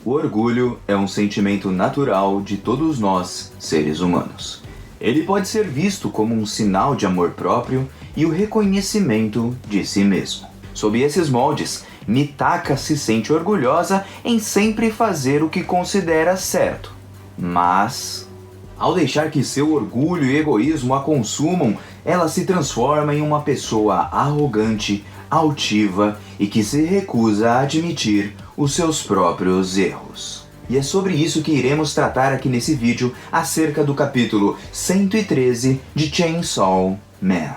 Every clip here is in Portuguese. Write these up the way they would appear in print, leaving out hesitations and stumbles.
O orgulho é um sentimento natural de todos nós, seres humanos. Ele pode ser visto como um sinal de amor próprio e o reconhecimento de si mesmo. Sob esses moldes, Mitaka se sente orgulhosa em sempre fazer o que considera certo. Mas, ao deixar que seu orgulho e egoísmo a consumam, ela se transforma em uma pessoa arrogante, altiva e que se recusa a admitir os seus próprios erros. E é sobre isso que iremos tratar aqui nesse vídeo acerca do capítulo 113 de Chainsaw Man.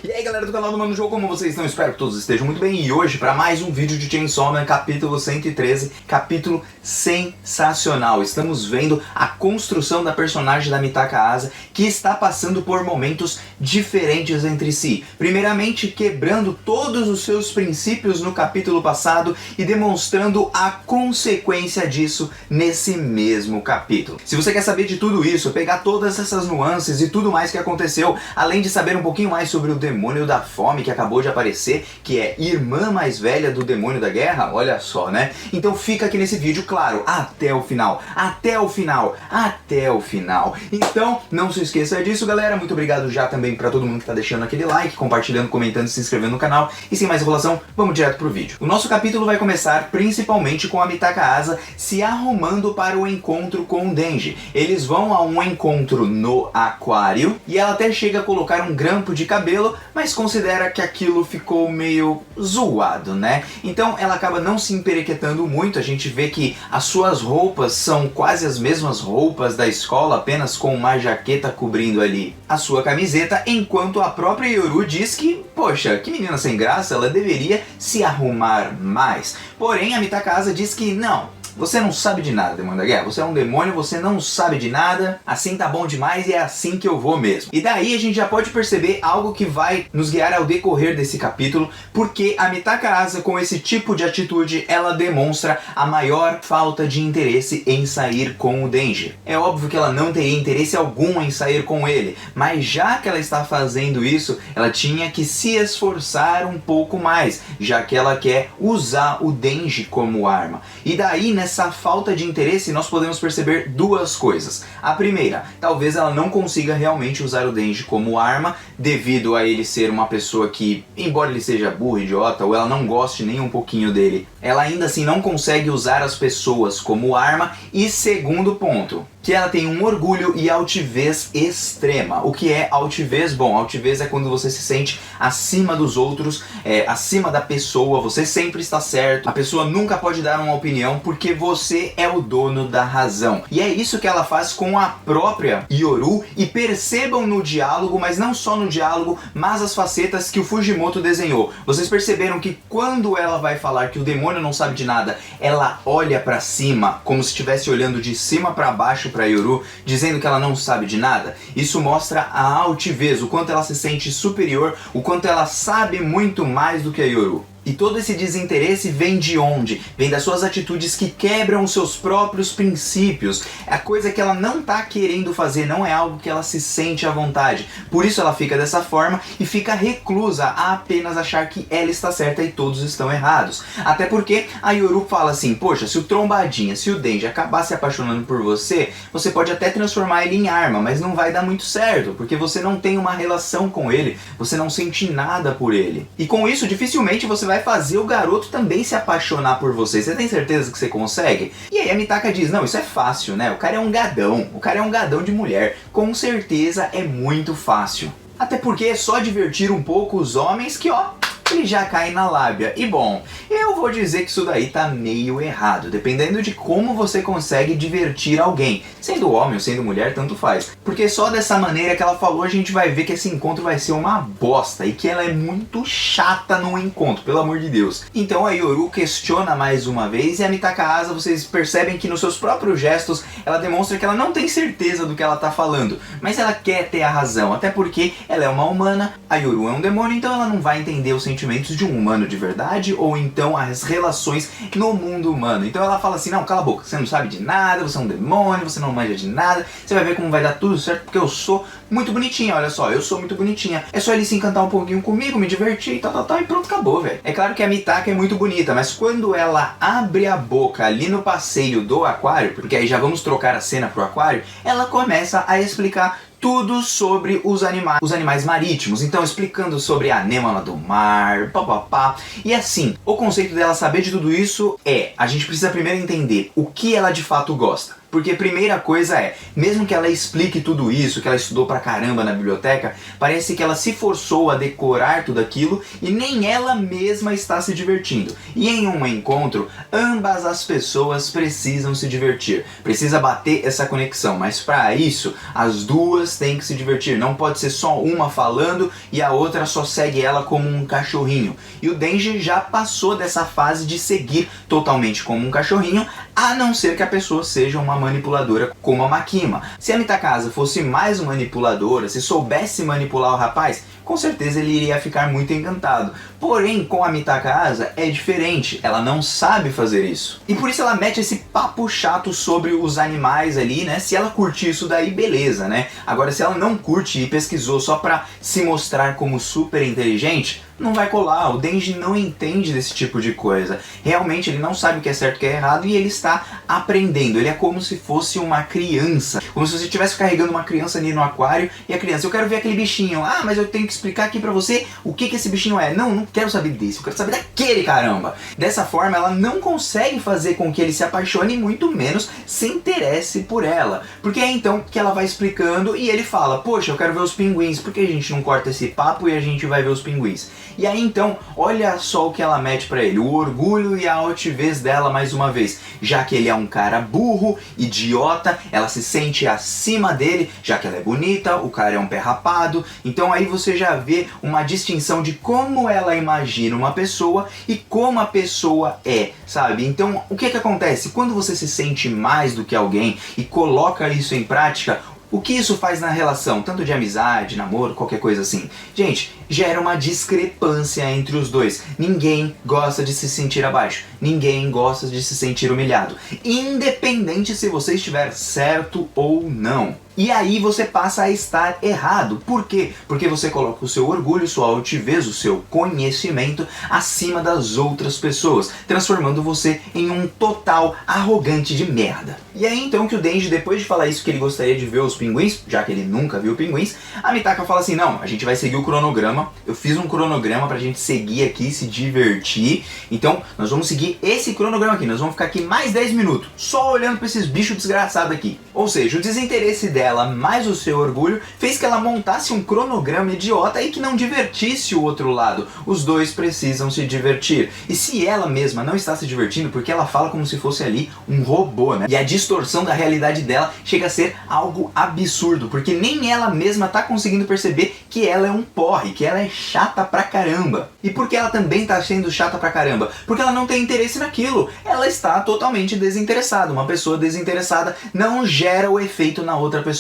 E aí galera do canal do Mano Jogo, como vocês estão? Espero que todos estejam muito bem. E hoje para mais um vídeo de Chainsaw Man, capítulo 113, capítulo sensacional. Estamos vendo a construção da personagem da Mitaka Asa, que está passando por momentos diferentes entre si. Primeiramente quebrando todos os seus princípios no capítulo passado e demonstrando a consequência disso nesse mesmo capítulo. Se você quer saber de tudo isso, pegar todas essas nuances e tudo mais que aconteceu, além de saber um pouquinho mais sobre o demônio da fome que acabou de aparecer, que é irmã mais velha do demônio da guerra, olha só, né? Então fica aqui nesse vídeo, claro, até o final, até o final, até o final. Então não se esqueça disso, galera. Muito obrigado já também pra todo mundo que tá deixando aquele like, compartilhando, comentando, se inscrevendo no canal. E sem mais enrolação, vamos direto pro vídeo. O nosso capítulo vai começar principalmente com a Mitaka Asa se arrumando para o encontro com o Denji. Eles vão a um encontro no aquário e ela até chega a colocar um grampo de cabelo, mas considera que aquilo ficou meio zoado, né? Então ela acaba não se emperequetando muito. A gente vê que as suas roupas são quase as mesmas roupas da escola, apenas com uma jaqueta cobrindo ali a sua camiseta, enquanto a própria Yoru diz que, poxa, que menina sem graça, ela deveria se arrumar mais. Porém, a Mitaka Asa diz que não. Você não sabe de nada, demônio da guerra. Você é um demônio, você não sabe de nada. Assim tá bom demais e é assim que eu vou mesmo. E daí a gente já pode perceber algo que vai nos guiar ao decorrer desse capítulo, porque a Mitaka Asa, com esse tipo de atitude, ela demonstra a maior falta de interesse em sair com o Denji. É óbvio que ela não teria interesse algum em sair com ele, mas já que ela está fazendo isso, ela tinha que se esforçar um pouco mais, já que ela quer usar o Denji como arma. E daí, nessa falta de interesse, nós podemos perceber duas coisas. A primeira, talvez ela não consiga realmente usar o Denji como arma, devido a ele ser uma pessoa que, embora ele seja burro, idiota, ou ela não goste nem um pouquinho dele, ela ainda assim não consegue usar as pessoas como arma. E segundo ponto, que ela tem um orgulho e altivez extrema. O que é altivez? Bom, altivez é quando você se sente acima dos outros, acima da pessoa, você sempre está certo, a pessoa nunca pode dar uma opinião porque você é o dono da razão. E é isso que ela faz com a própria Yoru, e percebam no diálogo, mas não só no diálogo, mas as facetas que o Fujimoto desenhou. Vocês perceberam que quando ela vai falar que o demônio não sabe de nada, ela olha pra cima, como se estivesse olhando de cima pra baixo pra Yoru, dizendo que ela não sabe de nada? Isso mostra a altivez, o quanto ela se sente superior, o quanto ela sabe muito mais do que a Yoru. E todo esse desinteresse vem de onde? Vem das suas atitudes que quebram os seus próprios princípios. A coisa que ela não tá querendo fazer, não é algo que ela se sente à vontade. Por isso ela fica dessa forma e fica reclusa a apenas achar que ela está certa e todos estão errados. Até porque a Yoru fala assim, poxa, se o Trombadinha, se o Denji acabar se apaixonando por você, você pode até transformar ele em arma, mas não vai dar muito certo, porque você não tem uma relação com ele, você não sente nada por ele. E com isso, dificilmente você vai fazer o garoto também se apaixonar por você. Você tem certeza que você consegue? E aí a Mitaka diz, não, isso é fácil, né? O cara é um gadão, o cara é um gadão de mulher. Com certeza é muito fácil. Até porque é só divertir um pouco os homens que, ó, ele já cai na lábia. E bom, eu vou dizer que isso daí tá meio errado, dependendo de como você consegue divertir alguém. Sendo homem ou sendo mulher, tanto faz. Porque só dessa maneira que ela falou, a gente vai ver que esse encontro vai ser uma bosta e que ela é muito chata no encontro, pelo amor de Deus. Então a Yoru questiona mais uma vez e a Mitaka Asa, vocês percebem que nos seus próprios gestos ela demonstra que ela não tem certeza do que ela tá falando, mas ela quer ter a razão, até porque ela é uma humana, a Yoru é um demônio, então ela não vai entender o sentimento comportamentos de um humano de verdade, ou então as relações no mundo humano. Então ela fala assim, não, cala a boca, você não sabe de nada, você é um demônio, você não manja de nada, você vai ver como vai dar tudo certo, porque eu sou muito bonitinha, olha só, eu sou muito bonitinha. É só ele se encantar um pouquinho comigo, me divertir e tal, e pronto, acabou, velho. É claro que a Mitaka é muito bonita, mas quando ela abre a boca ali no passeio do aquário, porque aí já vamos trocar a cena pro aquário, ela começa a explicar tudo sobre os animais marítimos. Então explicando sobre a anêmona do mar, papapá. E assim, o conceito dela saber de tudo isso é, a gente precisa primeiro entender o que ela de fato gosta. Porque a primeira coisa é, mesmo que ela explique tudo isso, que ela estudou pra caramba na biblioteca, parece que ela se forçou a decorar tudo aquilo e nem ela mesma está se divertindo. E em um encontro, ambas as pessoas precisam se divertir. Precisa bater essa conexão, mas para isso, as duas têm que se divertir. Não pode ser só uma falando e a outra só segue ela como um cachorrinho. E o Denji já passou dessa fase de seguir totalmente como um cachorrinho, a não ser que a pessoa seja uma manipuladora como a Makima. Se a Mitaka fosse mais uma manipuladora, se soubesse manipular o rapaz, com certeza ele iria ficar muito encantado. Porém, com a Mitaka é diferente, ela não sabe fazer isso. E por isso ela mete esse papo chato sobre os animais ali, né? Se ela curtir isso daí, beleza, né? Agora, se ela não curte e pesquisou só pra se mostrar como super inteligente, não vai colar. O Denji não entende desse tipo de coisa. Realmente ele não sabe o que é certo e o que é errado e ele está aprendendo. Ele é como se fosse uma criança. Como se você estivesse carregando uma criança ali no aquário e a criança, eu quero ver aquele bichinho. Ah, mas eu tenho que explicar aqui pra você o que esse bichinho é. Não, não quero saber desse, eu quero saber daquele, caramba. Dessa forma ela não consegue fazer com que ele se apaixone, muito menos se interesse por ela. Porque é então que ela vai explicando e ele fala, poxa, eu quero ver os pinguins, por que a gente não corta esse papo e a gente vai ver os pinguins? E aí então, olha só o que ela mete pra ele, o orgulho e a altivez dela mais uma vez. Já que ele é um cara burro, idiota, ela se sente acima dele, já que ela é bonita, o cara é um pé rapado. Então aí você já vê uma distinção de como ela imagina uma pessoa e como a pessoa é, sabe? Então o que acontece? Quando você se sente mais do que alguém e coloca isso em prática, o que isso faz na relação, tanto de amizade, namoro, qualquer coisa assim? Gente, gera uma discrepância entre os dois. Ninguém gosta de se sentir abaixo. Ninguém gosta de se sentir humilhado. Independente se você estiver certo ou não. E aí você passa a estar errado. Por quê? Porque você coloca o seu orgulho, sua altivez, o seu conhecimento acima das outras pessoas, transformando você em um total arrogante de merda. E aí então que o Denji, depois de falar isso, que ele gostaria de ver os pinguins, já que ele nunca viu pinguins, a Mitaka fala assim, não, a gente vai seguir o cronograma, eu fiz um cronograma pra gente seguir aqui, se divertir, então nós vamos seguir esse cronograma aqui, nós vamos ficar aqui mais 10 minutos, só olhando pra esses bichos desgraçados aqui. Ou seja, o desinteresse dela, mais o seu orgulho, fez que ela montasse um cronograma idiota e que não divertisse o outro lado. Os dois precisam se divertir. E se ela mesma não está se divertindo, porque ela fala como se fosse ali um robô, né? E a distorção da realidade dela chega a ser algo absurdo, porque nem ela mesma tá conseguindo perceber que ela é um porre, que ela é chata pra caramba. E por que ela também tá sendo chata pra caramba? Porque ela não tem interesse naquilo. Ela está totalmente desinteressada. Uma pessoa desinteressada não gera o efeito na outra pessoa.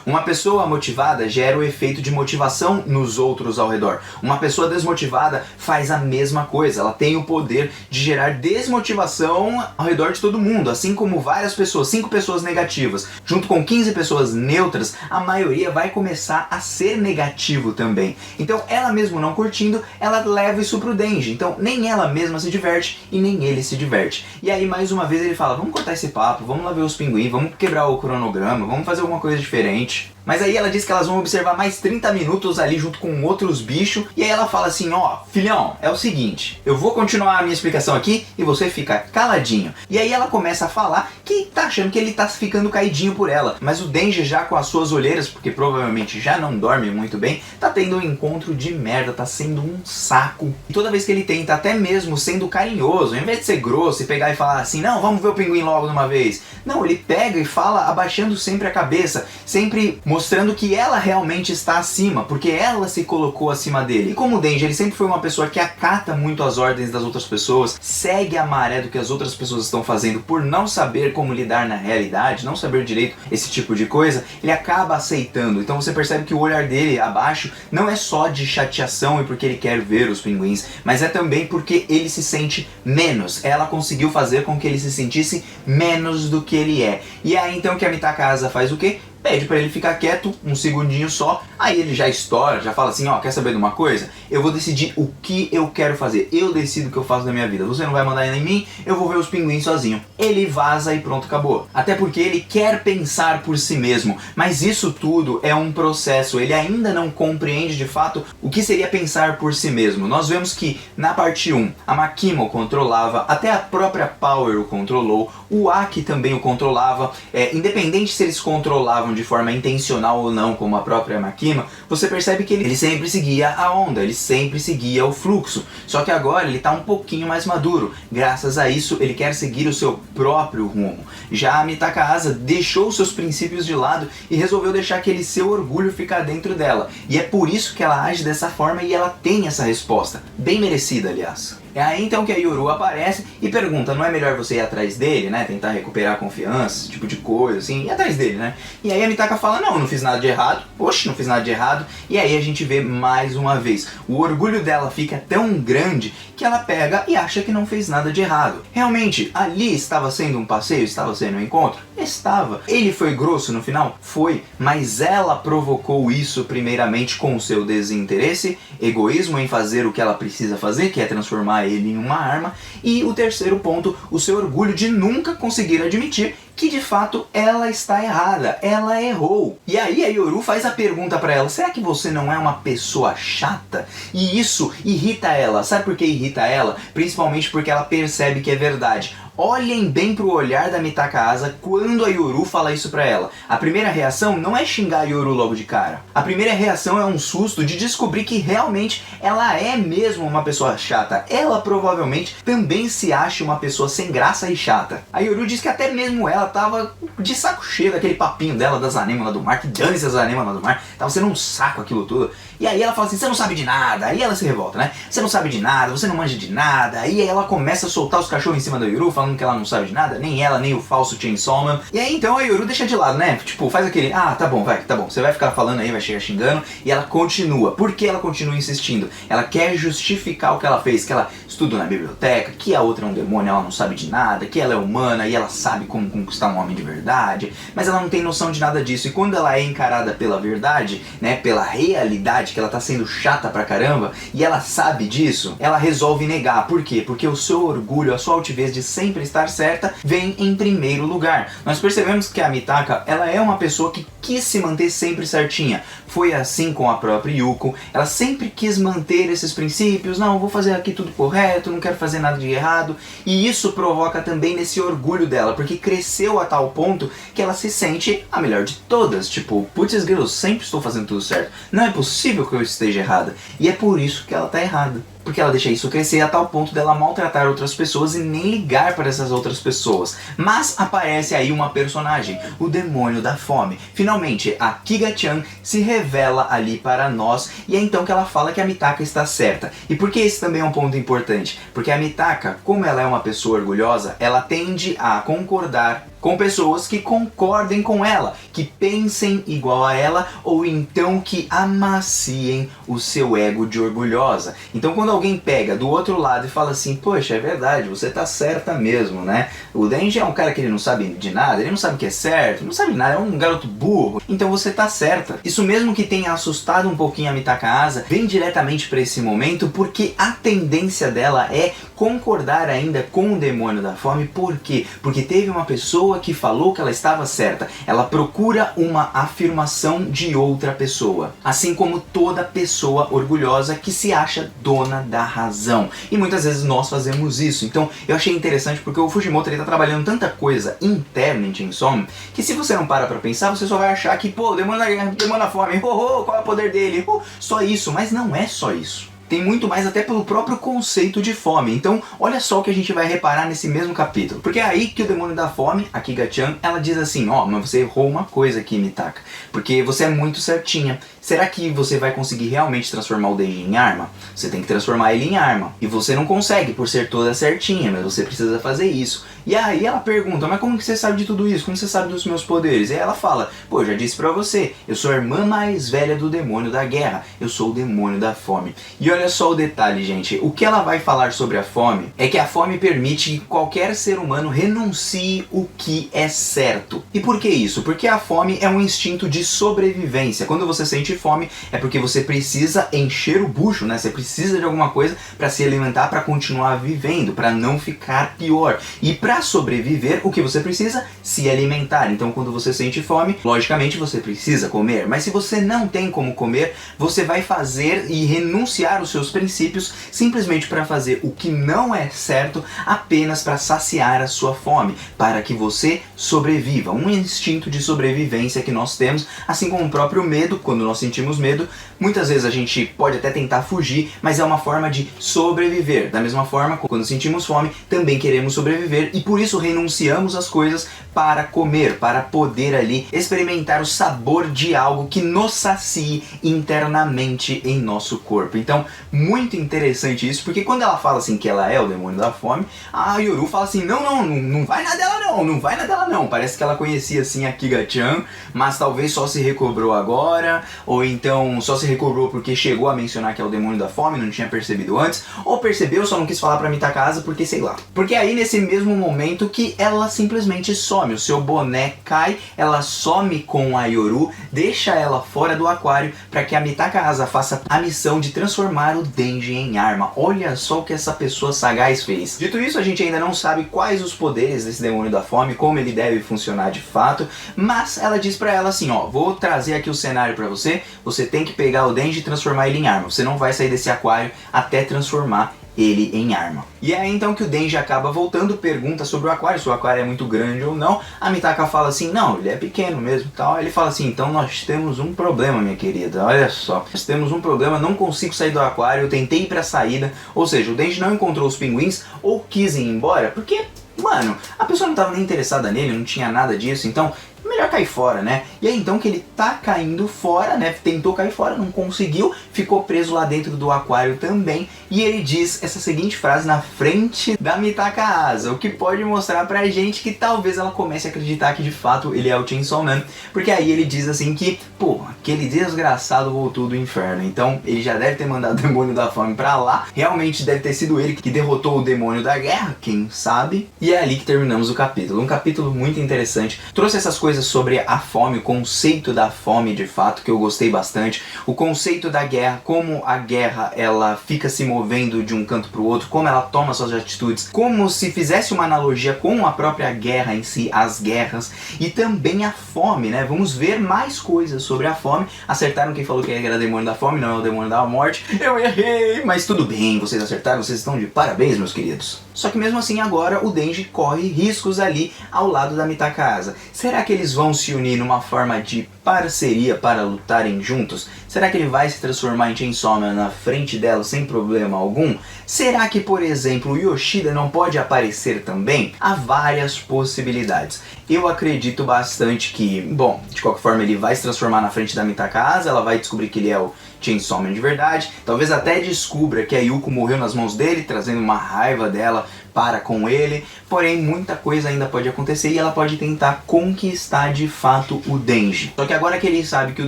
Uma pessoa motivada gera o efeito de motivação nos outros ao redor. Uma pessoa desmotivada faz a mesma coisa. Ela tem o poder de gerar desmotivação ao redor de todo mundo. Assim como várias pessoas, 5 pessoas negativas, junto com 15 pessoas neutras, a maioria vai começar a ser negativo também. Então ela mesmo não curtindo, ela leva isso pro Denji. Então nem ela mesma se diverte e nem ele se diverte. E aí mais uma vez ele fala, vamos cortar esse papo, vamos lá ver os pinguins, vamos quebrar o cronograma, vamos fazer alguma coisa diferente. Mas aí ela diz que elas vão observar mais 30 minutos ali junto com outros bichos. E aí ela fala assim, ó, filhão, é o seguinte, eu vou continuar a minha explicação aqui e você fica caladinho. E aí ela começa a falar que tá achando que ele tá ficando caidinho por ela. Mas o Denji, já com as suas olheiras, porque provavelmente já não dorme muito bem, tá tendo um encontro de merda, tá sendo um saco. E toda vez que ele tenta, até mesmo sendo carinhoso, ao invés de ser grosso e pegar e falar assim, não, vamos ver o pinguim logo de uma vez. Não, ele pega e fala abaixando sempre a cabeça, sempre mostrando que ela realmente está acima, porque ela se colocou acima dele. E como o Denji, ele sempre foi uma pessoa que acata muito as ordens das outras pessoas, segue a maré do que as outras pessoas estão fazendo por não saber como lidar na realidade, não saber direito esse tipo de coisa, ele acaba aceitando. Então você percebe que o olhar dele abaixo não é só de chateação e porque ele quer ver os pinguins, mas é também porque ele se sente menos. Ela conseguiu fazer com que ele se sentisse menos do que ele é. E é aí então que a Mitaka Asa faz o quê? Pede pra ele ficar quieto um segundinho só, aí ele já estoura, já fala assim, ó, quer saber de uma coisa? Eu vou decidir o que eu quero fazer, eu decido o que eu faço na minha vida, você não vai mandar em mim, eu vou ver os pinguins sozinho. Ele vaza e pronto, acabou. Até porque ele quer pensar por si mesmo, mas isso tudo é um processo, ele ainda não compreende de fato o que seria pensar por si mesmo. Nós vemos que na parte 1, a Makima o controlava, até a própria Power o controlou, o Aki também o controlava, independente se eles controlavam de forma intencional ou não, como a própria Makima, você percebe que ele sempre seguia a onda, ele sempre seguia o fluxo. Só que agora ele está um pouquinho mais maduro. Graças a isso, ele quer seguir o seu próprio rumo. Já a Mitaka Asa deixou seus princípios de lado e resolveu deixar aquele seu orgulho ficar dentro dela. E é por isso que ela age dessa forma e ela tem essa resposta. Bem merecida, aliás. É aí então que a Yoru aparece e pergunta, não é melhor você ir atrás dele, né? Tentar recuperar a confiança, esse tipo de coisa, assim, ir atrás dele, né? E aí a Mitaka fala, não fiz nada de errado, oxe, não fiz nada de errado. E aí a gente vê mais uma vez, o orgulho dela fica tão grande que ela pega e acha que não fez nada de errado. Realmente, ali estava sendo um passeio, estava sendo um encontro? Estava. Ele foi grosso no final? Foi. Mas ela provocou isso primeiramente com o seu desinteresse, egoísmo em fazer o que ela precisa fazer, que é transformar ele em uma arma, e o terceiro ponto, o seu orgulho de nunca conseguir admitir que de fato ela está errada, ela errou. E aí a Yoru faz a pergunta pra ela, será que você não é uma pessoa chata? E isso irrita ela. Sabe por que irrita ela? Principalmente porque ela percebe que é verdade. Olhem bem pro olhar da Mitaka Asa quando a Yoru fala isso pra ela. A primeira reação não é xingar a Yoru logo de cara. A primeira reação é um susto de descobrir que realmente ela é mesmo uma pessoa chata. Ela provavelmente também se acha uma pessoa sem graça e chata. A Yoru diz que até mesmo ela tava de saco cheio daquele papinho dela das anêmonas do mar, que dane-se as anêmonas do mar, tava sendo um saco aquilo tudo. E aí ela fala assim, você não sabe de nada. Aí ela se revolta, né? Você não sabe de nada, você não manja de nada. Aí ela começa a soltar os cachorros em cima da Yoru, falando que ela não sabe de nada, nem ela, nem o falso Chainsaw Man. E aí então a Yoru deixa de lado, né? Tipo, faz aquele, tá bom, você vai ficar falando aí, vai chegar xingando. E ela continua. Por que ela continua insistindo? Ela quer justificar o que ela fez, que ela estudou na biblioteca, que a outra é um demônio, ela não sabe de nada, que ela é humana e ela sabe como conquistar um homem de verdade, mas ela não tem noção de nada disso. E quando ela é encarada pela verdade, né, pela realidade, que ela tá sendo chata pra caramba, e ela sabe disso, ela resolve negar. Por quê? Porque o seu orgulho, a sua altivez de sempre estar certa, vem em primeiro lugar. Nós percebemos que a Mitaka, ela é uma pessoa que quis se manter sempre certinha. Foi assim com a própria Yuko, ela sempre quis manter esses princípios, não, vou fazer aqui tudo correto, não quero fazer nada de errado, e isso provoca também nesse orgulho dela, porque cresceu a tal ponto que ela se sente a melhor de todas, tipo, putz, eu sempre estou fazendo tudo certo, não é possível que eu esteja errada, e é por isso que ela tá errada. Porque ela deixa isso crescer a tal ponto dela maltratar outras pessoas e nem ligar para essas outras pessoas. Mas aparece aí uma personagem, o demônio da fome. Finalmente, a Kiga-chan se revela ali para nós e é então que ela fala que a Mitaka está certa. E por que esse também é um ponto importante? Porque a Mitaka, como ela é uma pessoa orgulhosa, ela tende a concordar com pessoas que concordem com ela, que pensem igual a ela ou então que amaciem o seu ego de orgulhosa. Então quando alguém pega do outro lado e fala assim, poxa, é verdade, você tá certa mesmo, né? O Denji é um cara que ele não sabe de nada, ele não sabe o que é certo, não sabe de nada, é um garoto burro, então você tá certa. Isso mesmo que tenha assustado um pouquinho a Mitaka Asa, vem diretamente para esse momento porque a tendência dela é concordar ainda com o demônio da fome. Por quê? Porque teve uma pessoa que falou que ela estava certa. Ela procura uma afirmação de outra pessoa. Assim como toda pessoa orgulhosa que se acha dona da razão. E muitas vezes nós fazemos isso. Então eu achei interessante porque o Fujimoto ele tá trabalhando tanta coisa interna em Chainsaw Man, que se você não para pra pensar, você só vai achar que, pô, demônio da fome, qual é o poder dele? Só isso. Mas não é só isso. tem muito mais até pelo próprio conceito de fome. Então, olha só o que a gente vai reparar nesse mesmo capítulo. Porque é aí que o demônio da fome, a Kiga-chan, ela diz assim, ó, mas você errou uma coisa aqui, Mitaka, porque você é muito certinha. Será que você vai conseguir realmente transformar o Denji em arma? Você tem que transformar ele em arma. E você não consegue por ser toda certinha, mas você precisa fazer isso. E aí ela pergunta, mas como que você sabe de tudo isso? Como você sabe dos meus poderes? E aí ela fala, pô, eu já disse pra você, eu sou a irmã mais velha do demônio da guerra. Eu sou o demônio da fome. E olha só o detalhe, gente. O que ela vai falar sobre a fome é que a fome permite que qualquer ser humano renuncie o que é certo. E por que isso? Porque a fome é um instinto de sobrevivência. Quando você sente fome, é porque você precisa encher o bucho, né? Você precisa de alguma coisa para se alimentar, para continuar vivendo, para não ficar pior. E para sobreviver, o que você precisa? Se alimentar. Então, quando você sente fome, logicamente você precisa comer. Mas se você não tem como comer, você vai fazer e renunciar os seus princípios simplesmente para fazer o que não é certo, apenas para saciar a sua fome, para que você sobreviva. Um instinto de sobrevivência que nós temos, assim como o próprio medo. Quando nós sentimos medo, muitas vezes a gente pode até tentar fugir, mas é uma forma de sobreviver. Da mesma forma, quando sentimos fome, também queremos sobreviver e por isso renunciamos às coisas para comer, para poder ali experimentar o sabor de algo que nos sacie internamente em nosso corpo. Então, muito interessante isso, porque quando ela fala assim que ela é o demônio da fome, a Yoru fala assim, não vai na dela não vai na dela não. Parece que ela conhecia assim a Kiga-chan, mas talvez só se recobrou agora, ou então só se recobrou porque chegou a mencionar que é o demônio da fome, não tinha percebido antes, ou percebeu, só não quis falar pra Mitaka porque sei lá. Porque aí nesse mesmo momento que ela simplesmente some, o seu boné cai, ela some com a Yoru, deixa ela fora do aquário para que a Mitaka faça a missão de transformar o Denji em arma. Olha só o que essa pessoa sagaz fez. Dito isso, a gente ainda não sabe quais os poderes desse demônio da fome, como ele deve funcionar de fato, mas ela diz pra ela assim, ó, vou trazer aqui o cenário pra você, você tem que pegar o Denji e transformar ele em arma, você não vai sair desse aquário até transformar ele em arma. E é então que o Denji acaba voltando, pergunta sobre o aquário, se o aquário é muito grande ou não. A Mitaka fala assim, não, ele é pequeno mesmo, tal. Ele fala assim, então nós temos um problema, minha querida, olha só, nós temos um problema, não consigo sair do aquário, eu tentei ir pra saída, ou seja, o Denji não encontrou os pinguins ou quis ir embora, porque, mano, a pessoa não estava nem interessada nele, não tinha nada disso, então melhor cair fora, né? E aí então que ele tá caindo fora, né? Tentou cair fora, não conseguiu, ficou preso lá dentro do aquário também. E ele diz essa seguinte frase na frente da Mitaka Asa, o que pode mostrar pra gente que talvez ela comece a acreditar que de fato ele é o Chainsaw Man. Porque aí ele diz assim que, pô, aquele desgraçado voltou do inferno. Então ele já deve ter mandado o demônio da fome pra lá. Realmente deve ter sido ele que derrotou o demônio da guerra, quem sabe? E é ali que terminamos o capítulo. Um capítulo muito interessante. Trouxe essas coisas sobre a fome, o conceito da fome de fato, que eu gostei bastante, o conceito da guerra, como a guerra ela fica se movendo de um canto para o outro, como ela toma suas atitudes, como se fizesse uma analogia com a própria guerra em si, as guerras, e também a fome, né? Vamos ver mais coisas sobre a fome. Acertaram quem falou que era demônio da fome, não é o demônio da morte. Eu errei, mas tudo bem, vocês acertaram, vocês estão de parabéns, meus queridos. Só que mesmo assim agora o Denji corre riscos ali ao lado da Mitaka Asa. Será que eles vão se unir numa forma de parceria para lutarem juntos? Será que ele vai se transformar em Chainsaw Man na frente dela sem problema algum? Será que, por exemplo, o Yoshida não pode aparecer também? Há várias possibilidades. Eu acredito bastante que, bom, de qualquer forma ele vai se transformar na frente da Mitaka Asa, ela vai descobrir que ele é o Chainsaw Man de verdade, talvez até descubra que a Yuko morreu nas mãos dele, trazendo uma raiva dela para com ele, porém muita coisa ainda pode acontecer e ela pode tentar conquistar de fato o Denji. Só que agora que ele sabe que o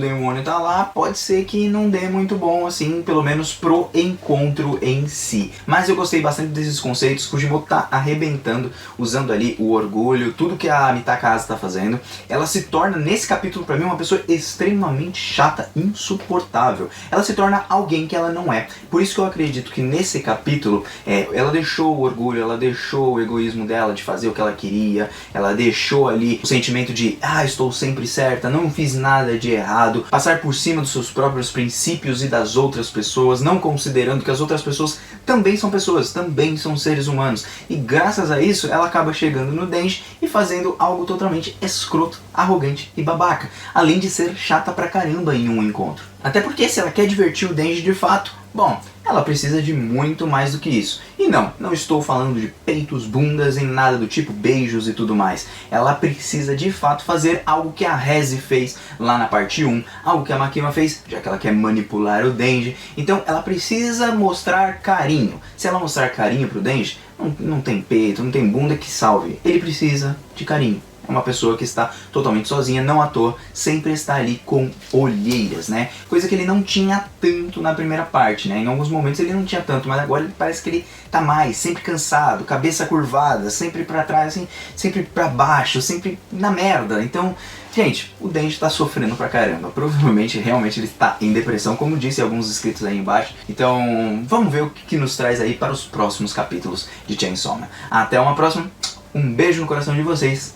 demônio tá lá, pode ser que não dê muito bom assim, pelo menos pro encontro em si. Mas eu gostei bastante desses conceitos, Fujimoto tá arrebentando, usando ali o orgulho, tudo que a Mitaka Asa tá fazendo. Ela se torna, nesse capítulo pra mim, uma pessoa extremamente chata, insuportável. Ela se torna alguém que ela não é. Por isso que eu acredito que nesse capítulo, ela deixou o orgulho, ela deixou o egoísmo dela de fazer o que ela queria, ela deixou ali o sentimento de, estou sempre certa, não fiz nada de errado, passar por cima dos seus próprios princípios e das outras pessoas, não considerando que as outras pessoas também são pessoas, também são seres humanos. E graças a isso, ela acaba chegando no Denji e fazendo algo totalmente escroto, arrogante e babaca, além de ser chata pra caramba em um encontro. Até porque se ela quer divertir o Denji de fato, bom, ela precisa de muito mais do que isso. E não estou falando de peitos, bundas, nem nada do tipo, beijos e tudo mais. Ela precisa de fato fazer algo que a Reze fez lá na parte 1, algo que a Makima fez, já que ela quer manipular o Denji. Então ela precisa mostrar carinho. Se ela mostrar carinho pro Denji, não tem peito, não tem bunda que salve. Ele precisa de carinho. É uma pessoa que está totalmente sozinha, não à toa, sempre está ali com olheiras, né? Coisa que ele não tinha tanto na primeira parte, né? Em alguns momentos ele não tinha tanto, mas agora ele parece que ele tá mais, sempre cansado, cabeça curvada, sempre pra trás, assim, sempre pra baixo, sempre na merda. Então, gente, o Denji tá sofrendo pra caramba. Provavelmente, realmente, ele está em depressão, como disse alguns inscritos aí embaixo. Então, vamos ver o que nos traz aí para os próximos capítulos de Chainsaw Man. Até uma próxima, um beijo no coração de vocês.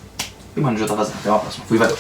E mano, já tá vazando. Até uma próxima. Fui, valeu.